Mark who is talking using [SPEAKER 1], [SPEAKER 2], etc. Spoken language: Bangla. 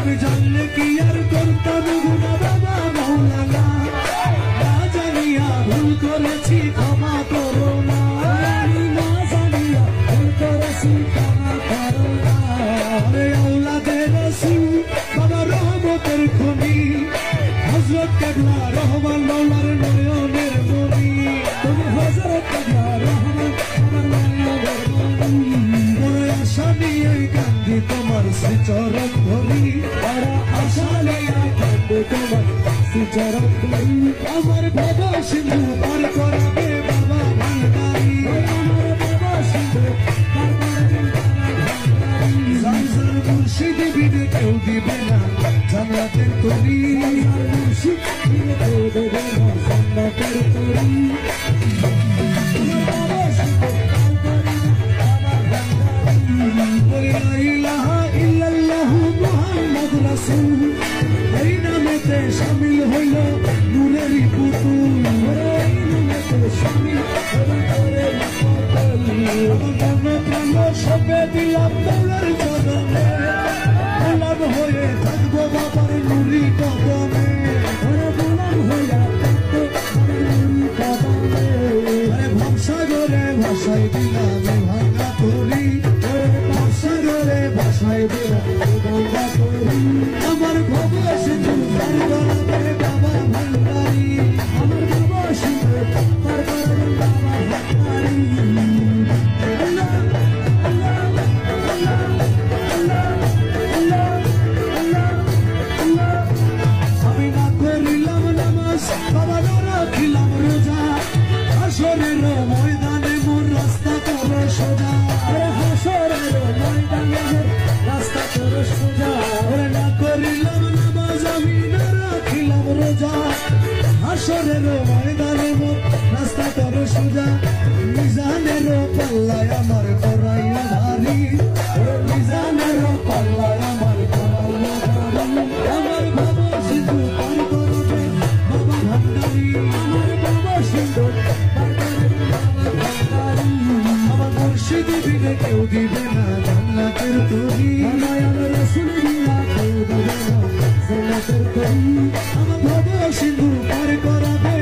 [SPEAKER 1] আমি জানলে কি আর করতাম গুনাহ বাবা মাওলানা, না জানিয়া ভুল করেছি ক্ষমা করো না, না জানিয়া ভুল করেছি ক্ষমা করো না। আওলাদে রাসূল বাবা রহমতের খনি, হযরত কেবলা রহমান মাওলার নয়নের মনি, তুমি হযরত কেবলা রহমান আমার নয়নের মনি। বড় আশা নিয়ে কান্দি তোমার শ্রীচরণ ধরি, বড় আশা নিয়ে কান্দি তোমার শ্রীচরণ ধরি। আমার বাবা সিন্ধু পার করাবে বাবা ভান্ডারি, আমার বাবা সিন্ধু পার করাবে বাবা ভান্ডারি। সংসার মুর্শিদ বিনে কেউ দিবে না জান্নাতের তরি, মুর্শিদ বিনে কেউ দেবে না জান্নাতের তরি। শামিল হইল নূরেরই পুতুল, শামিল সবে দিলাম দৌড়ের কদমে, গোলাম হয়ে থাকবো বাবার নুরি কদমে, গোলাম হইয়া থাকবো নুরি কদমে। ভবসাগরে ভাসাই দিলাম ভাঙা তরি, ভবসাগরে ভাসাই দিলাম ভাঙা তরি। আমার ভব সিন্ধু পার করাবে বাবা ভান্ডারি, আমার ভব সিন্ধু পার করাবে বাবা ভান্ডারি। আমি না করিলাম নামাজ বাবা, না রাখিলাম রোজা, হাসরের ময়দানে মোর রাস্তা করো সোজা, হাসরের ময়দানে মোর রাস্তা করো সোজা। না করিলাম নামাজ আমি, না রাখিলাম রোজা, হাসরের ময়দানে মোর রাস্তা করো সোজা। মিজানের পাল্লায় আমার করাইয়া ভারী, মিজানের পাল্লায় আমার করাইয়া ভারী। আমার বাবা সিন্ধু পার করবে বাবা ভান্ডারি, আমার বাবা সিন্ধু পার করবে বাবা ভান্ডারি। আমার মুর্শিদ বিনে কেউ দিবে না জান্নাতের তরি, দয়াল রাসূল বিনা কেউ দিবে না জান্নাতের তরি। আমার বাবা সিন্ধু পার করাবে।